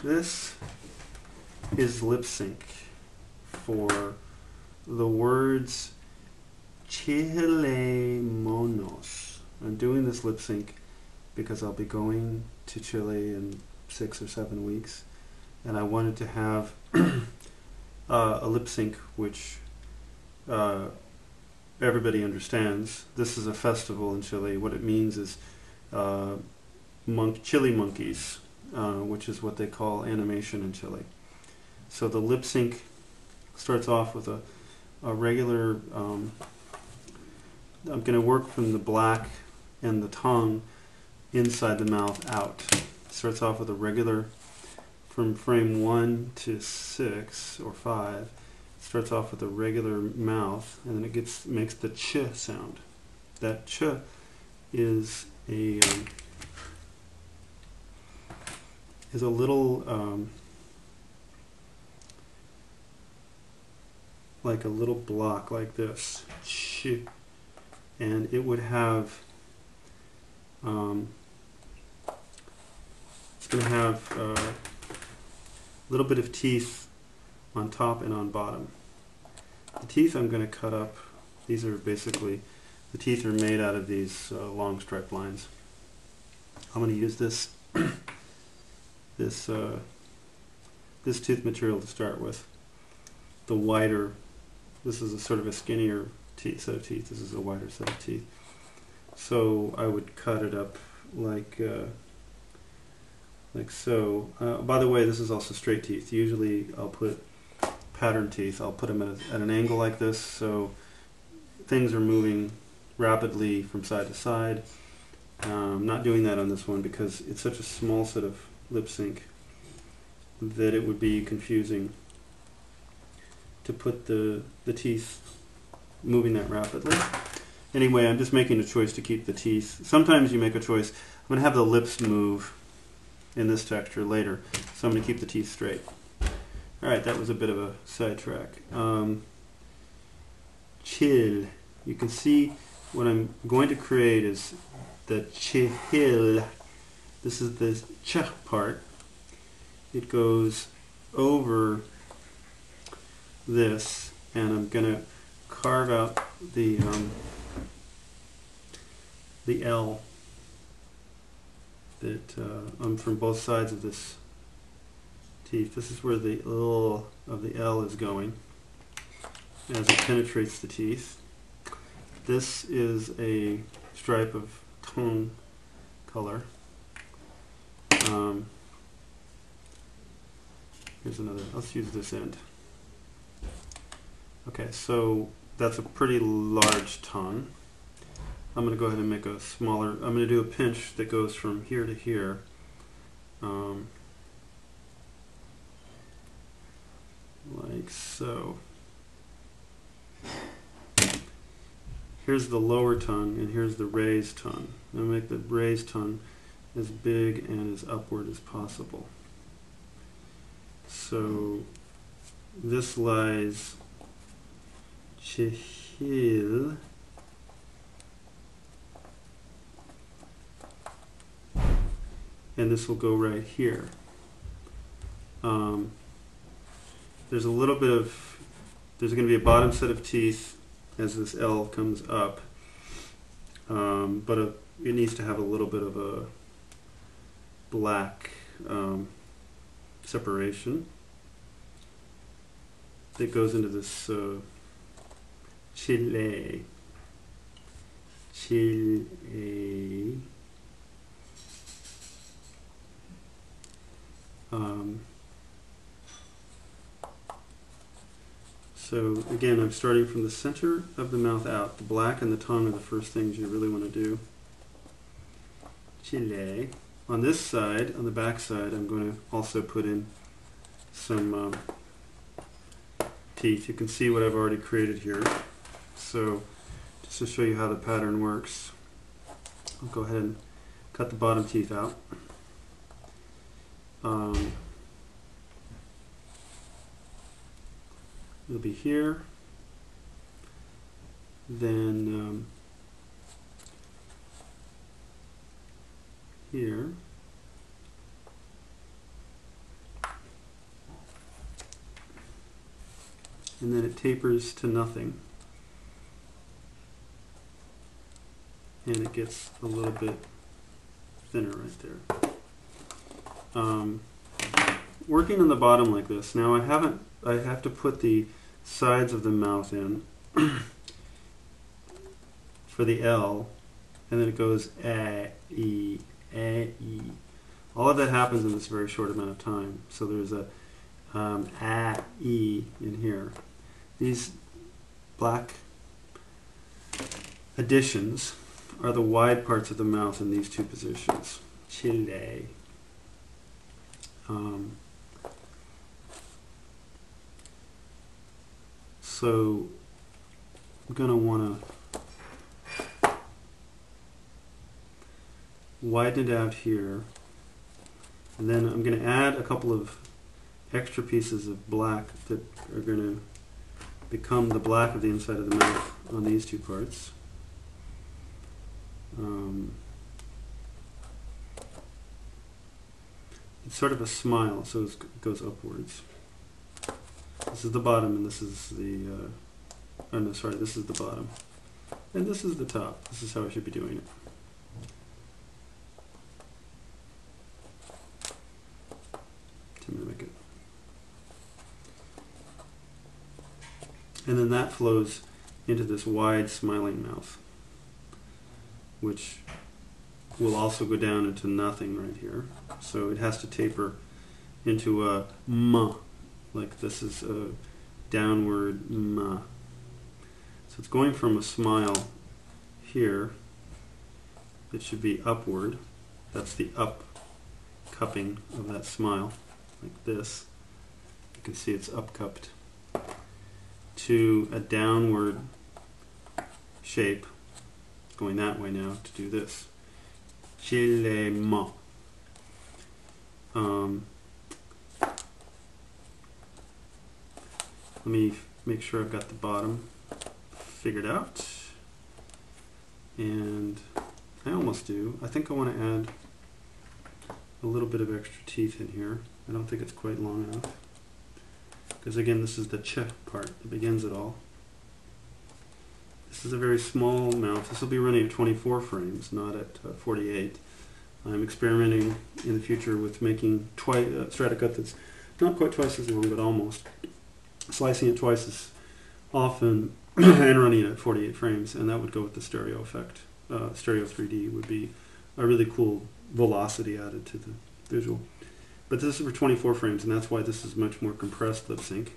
This is lip sync for the words Chilimonos. I'm doing this lip sync because I'll be going to Chile in 6 or 7 weeks, and I wanted to have a lip sync which everybody understands. This is a festival in Chile. What it means is Chile monkeys, which is what they call animation in Chile. So the lip sync starts off with a regular, I'm going to work from the black and the tongue inside the mouth out. It starts off with a regular, from frame 1 to 6 or 5, it starts off with a regular mouth, and then it makes the ch sound. That ch is a little like a little block like this, ch, and it would have it's going to have a little bit of teeth on top and on bottom. The teeth I'm going to cut up. These are basically, the teeth are made out of these long striped lines. I'm going to use this this tooth material to start with. The wider, this is a sort of a skinnier set of teeth. This is a wider set of teeth. So I would cut it up like so. By the way, this is also straight teeth. Usually I'll put pattern teeth. I'll put them at an angle like this, so things are moving rapidly from side to side. I'm not doing that on this one because it's such a small set of lip sync that it would be confusing to put the teeth moving that rapidly. Anyway, I'm just making a choice to keep the teeth. Sometimes you make a choice. I'm going to have the lips move in this texture later, so I'm going to keep the teeth straight. Alright, that was a bit of a sidetrack. Chill. You can see what I'm going to create is the chihil. This is the ch part. It goes over this, and I'm going to carve out the L that from both sides of this teeth. This is where the L of the L is going as it penetrates the teeth. This is a stripe of tongue color. Here's another. Let's use this end. Okay, so that's a pretty large tongue. I'm going to go ahead and make a smaller, I'm going to do a pinch that goes from here to here. Like so. Here's the lower tongue, and here's the raised tongue. I'm going to make the raised tongue as big and as upward as possible. So this lies chihil, and this will go right here. There's a little bit of, there's going to be a bottom set of teeth as this L comes up, but it needs to have a little bit of a black separation that goes into this Chile. So again, I'm starting from the center of the mouth out. The black and the tongue are the first things you really want to do. Chile. On this side, on the back side, I'm going to also put in some teeth. You can see what I've already created here. So just to show you how the pattern works, I'll go ahead and cut the bottom teeth out. It'll be here, then here, and then it tapers to nothing. And it gets a little bit thinner right there. Working on the bottom like this. Now I have to put the sides of the mouth in for the L, and then it goes A, E, A, E. All of that happens in this very short amount of time. So there's a A, E in here. These black additions are the wide parts of the mouth in these two positions. Chile. So I'm going to want to widen it out here, and then I'm going to add a couple of extra pieces of black that are going to become the black of the inside of the mouth on these two parts. It's sort of a smile, so it goes upwards. This is the bottom, and this is the, oh no, sorry, this is the bottom. And this is the top. This is how I should be doing it. To mimic it. And then that flows into this wide, smiling mouth, which will also go down into nothing right here. So it has to taper into a M. Like this is a downward M. So it's going from a smile here. It should be upward. That's the up cupping of that smile, like this. You can see it's up cupped to a downward shape, going that way now to do this. Chilimonos. Let me make sure I've got the bottom figured out. And I almost do. I think I want to add a little bit of extra teeth in here. I don't think it's quite long enough. Because again, this is the ch part that begins it all. This is a very small mouth. This will be running at 24 frames, not at 48. I'm experimenting in the future with making strata cut that's not quite twice as long, but almost. Slicing it twice as often and running it at 48 frames, and that would go with the stereo effect. Stereo 3D would be a really cool velocity added to the visual. But this is for 24 frames, and that's why this is much more compressed lip sync.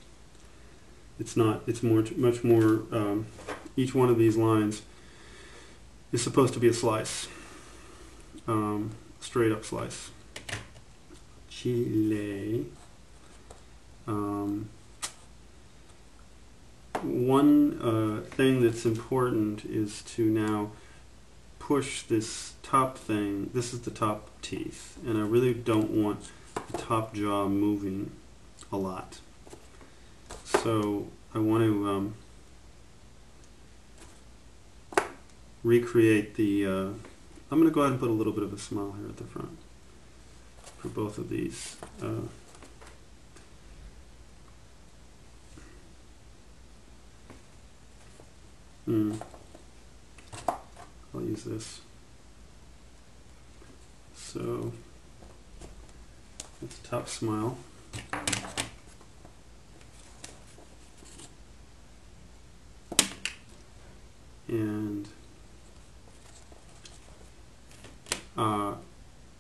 It's not. It's much more. Each one of these lines is supposed to be a slice, straight up slice. Chile. One thing that's important is to now push this top thing. This is the top teeth, and I really don't want the top jaw moving a lot. So I want to recreate the, I'm going to go ahead and put a little bit of a smile here at the front for both of these. I'll use this. So that's top smile. And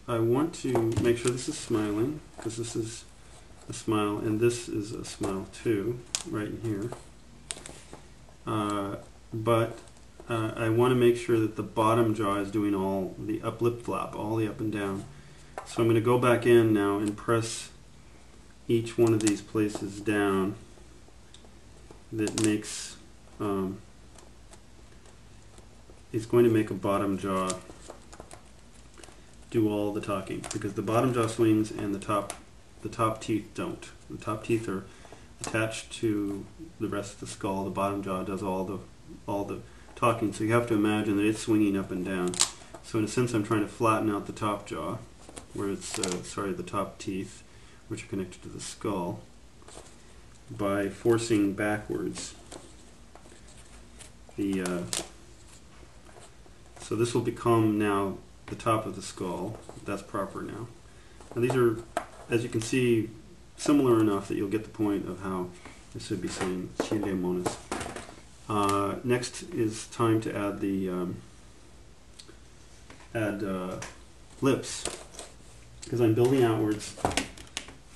I want to make sure this is smiling, because this is a smile and this is a smile too, right in here. But I want to make sure that the bottom jaw is doing all the up lip flap, all the up and down. So I'm going to go back in now and press each one of these places down that makes, it's going to make a bottom jaw do all the talking, because the bottom jaw swings and the top teeth don't. The top teeth are attached to the rest of the skull. The bottom jaw does all the talking. So you have to imagine that it's swinging up and down. So in a sense, I'm trying to flatten out the top jaw, where it's the top teeth, which are connected to the skull. by forcing backwards. So this will become now the top of the skull. That's proper now. And these are, as you can see, similar enough that you'll get the point of how this should be saying Chilimonos. Next is time to add the lips, because I'm building outwards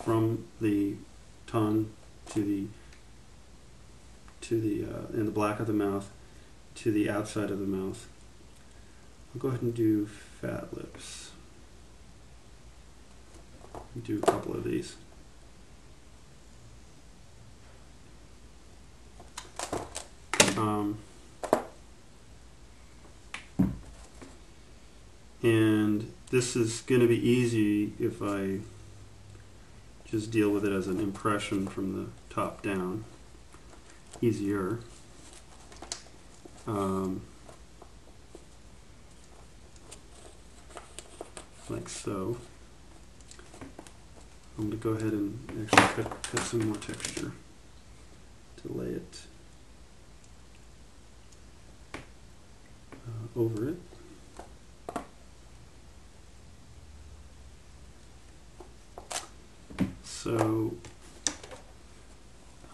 from the tongue to the in the black of the mouth to the outside of the mouth. I'll go ahead and do fat lips. Do a couple of these. And this is going to be easy if I just deal with it as an impression from the top down. Easier. Like so. I'm going to go ahead and actually cut some more texture to lay it over it. So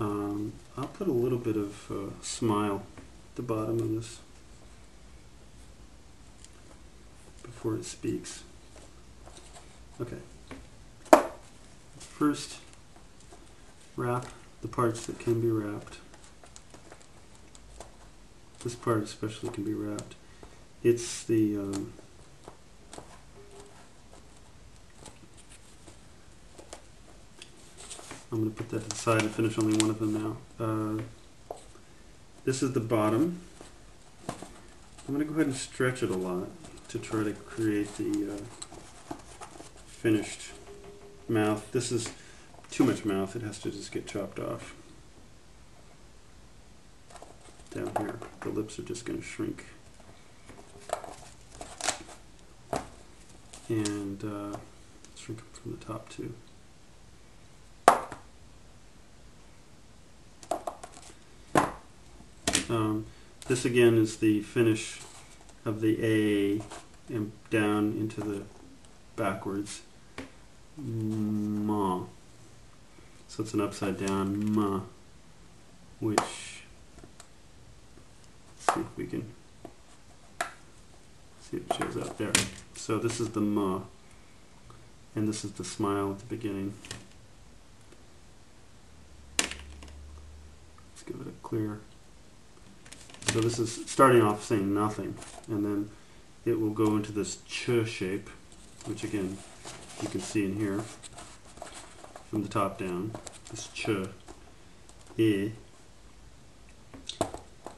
I'll put a little bit of smile at the bottom of this before it speaks. Okay. First, wrap the parts that can be wrapped. This part especially can be wrapped. It's the I'm going to put that to the side and finish only one of them now. This is the bottom. I'm going to go ahead and stretch it a lot to try to create the finished mouth. This is too much mouth. It has to just get chopped off. Down here, the lips are just going to shrink. And shrink them from the top too. This again is the finish of the A and down into the backwards. Ma. So it's an upside down ma, which, let's see if we can see if it shows up there. So this is the ma, and this is the smile at the beginning. Let's give it a clear. So this is starting off saying nothing, and then it will go into this ch shape, which again you can see in here from the top down. This ch, e,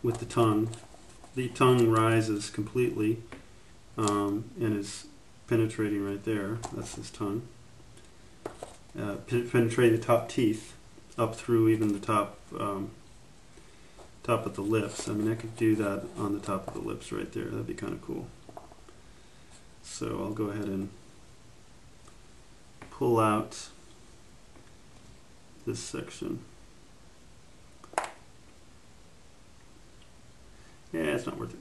with the tongue. The tongue rises completely and is penetrating right there. That's his tongue. Penetrating the top teeth up through even the top. Top of the lips. I mean, I could do that on the top of the lips right there. That'd be kind of cool. So I'll go ahead and pull out this section. Yeah, it's not worth it.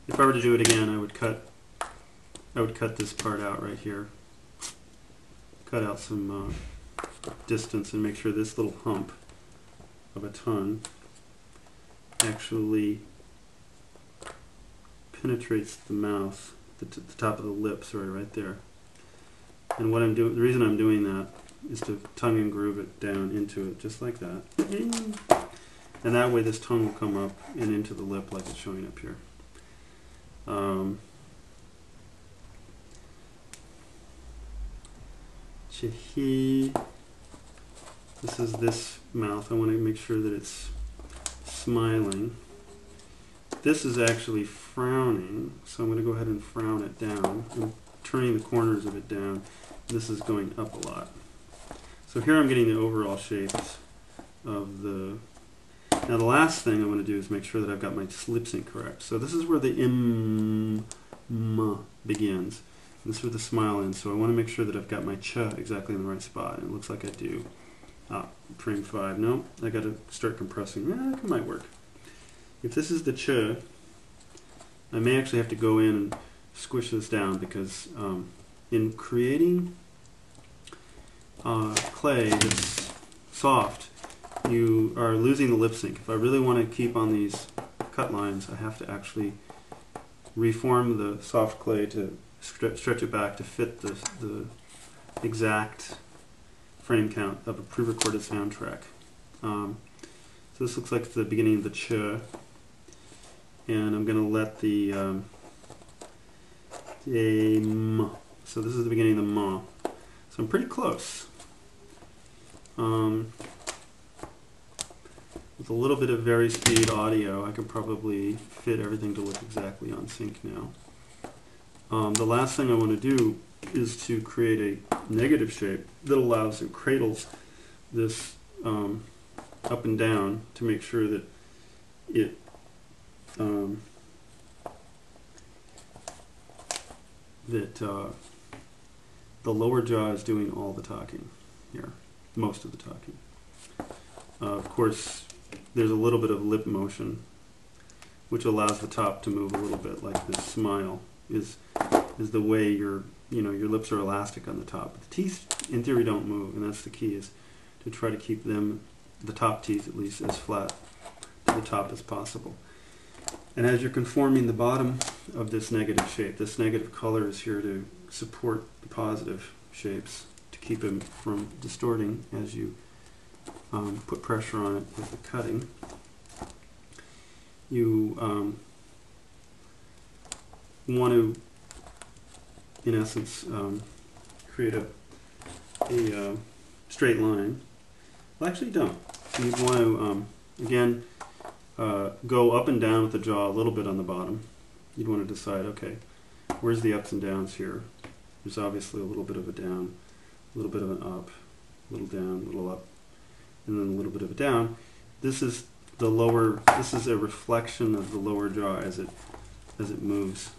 If I were to do it again, I would cut this part out right here. Cut out some distance and make sure this little hump of a tongue actually penetrates the mouth, the top of the lips, right there. And what I'm doing, the reason I'm doing that is to tongue and groove it down into it, just like that. And that way this tongue will come up and into the lip like it's showing up here. Chihi. This is this mouth. I want to make sure that it's smiling. This is actually frowning, so I'm going to go ahead and frown it down. I'm turning the corners of it down. This is going up a lot. So here I'm getting the overall shapes of the... Now the last thing I want to do is make sure that I've got my lip sync correct. So this is where the m begins. And this is where the smile ends. So I want to make sure that I've got my ch exactly in the right spot. And it looks like I do. frame 5. No, I got to start compressing. That might work. If this is the ch, I may actually have to go in and squish this down because in creating clay that's soft, you are losing the lip sync. If I really want to keep on these cut lines, I have to actually reform the soft clay to stretch it back to fit the exact frame count of a pre-recorded soundtrack. So this looks like the beginning of the ch, and I'm going to let the m. So this is the beginning of the ma. So I'm pretty close. With a little bit of vari-speed audio, I can probably fit everything to look exactly on sync now. The last thing I want to do is to create a negative shape that allows and cradles this up and down to make sure that it the lower jaw is doing all the talking here, most of the talking. Of course, there's a little bit of lip motion, which allows the top to move a little bit, like this smile is the way your lips are elastic on the top. But the teeth, in theory, don't move, and that's the key, is to try to keep them, the top teeth at least, as flat to the top as possible. And as you're conforming the bottom of this negative shape, this negative color is here to support the positive shapes, to keep them from distorting as you put pressure on it with the cutting. You want to, in essence, create a straight line. Well, actually, don't. You want to, again, go up and down with the jaw a little bit on the bottom. You'd want to decide, okay, where's the ups and downs here? There's obviously a little bit of a down, a little bit of an up, a little down, a little up, and then a little bit of a down. This is the lower. This is a reflection of the lower jaw as it moves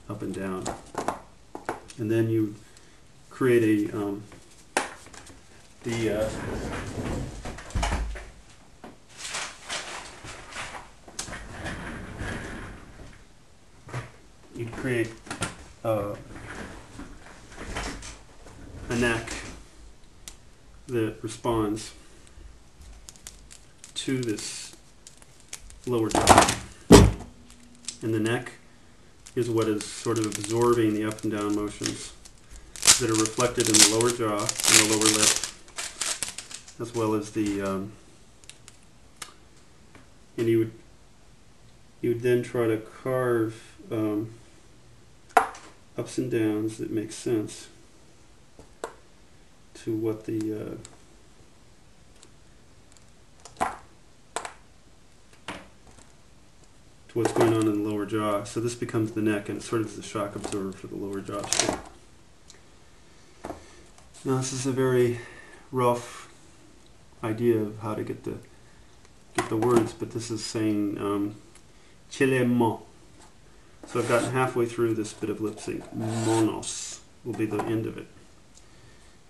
up and down. And then you create a you'd create a neck that responds to this lower jaw. And the neck is what is sort of absorbing the up and down motions that are reflected in the lower jaw and the lower lip, as well as the and you would then try to carve ups and downs that make sense to what the to what's going on in the lower jaw. So this becomes the neck, and it sort of is the shock absorber for the lower jaw shape. Now this is a very rough idea of how to get the words, but this is saying Chilimonos. So I've gotten halfway through this bit of lip sync. Monos will be the end of it.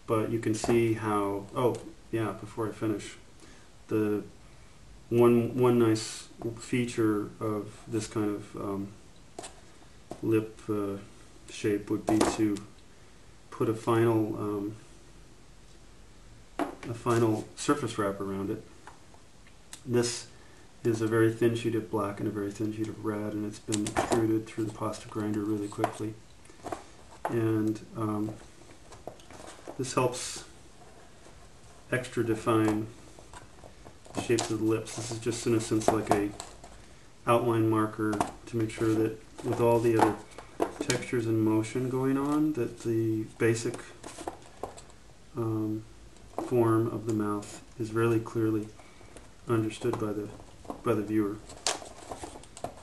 But you can see how, oh yeah, before I finish, the one nice feature of this kind of lip shape would be to put a final surface wrap around it. This is a very thin sheet of black and a very thin sheet of red, and it's been extruded through the pasta grinder really quickly. And this helps extra define the shapes of the lips. This is just in a sense like a outline marker to make sure that with all the other textures and motion going on, that the basic form of the mouth is really clearly understood by the viewer.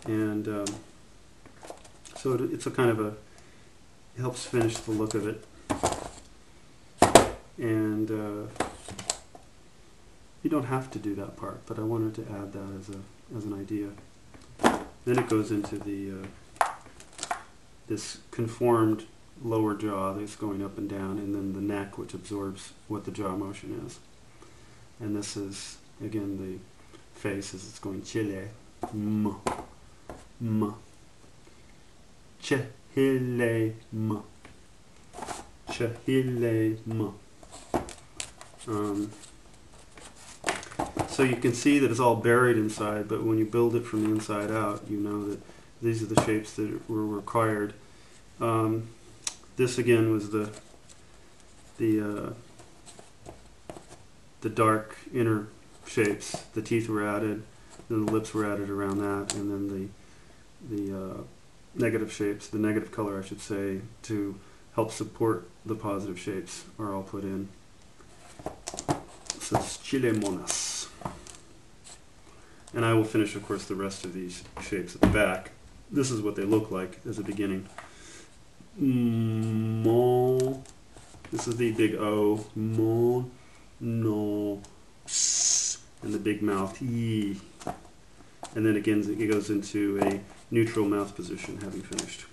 And so it's a kind of it helps finish the look of it. And you don't have to do that part, but I wanted to add that as an idea. Then it goes into the this conformed lower jaw that's going up and down, and then the neck, which absorbs what the jaw motion is. And this is, again, the face as it's going Chile, m, m, Chile, m, Chile, m. So you can see that it's all buried inside, but when you build it from the inside out, you know that these are the shapes that were required. This again was the dark inner shapes. The teeth were added, then the lips were added around that, and then the negative shapes, the negative color I should say, to help support the positive shapes are all put in. So it's Chilimonos. And I will finish, of course, the rest of these shapes at the back. This is what they look like as a beginning. Mon. This is the big O. Mon. No. And the big mouth. E. And then again, it goes into a neutral mouth position, having finished.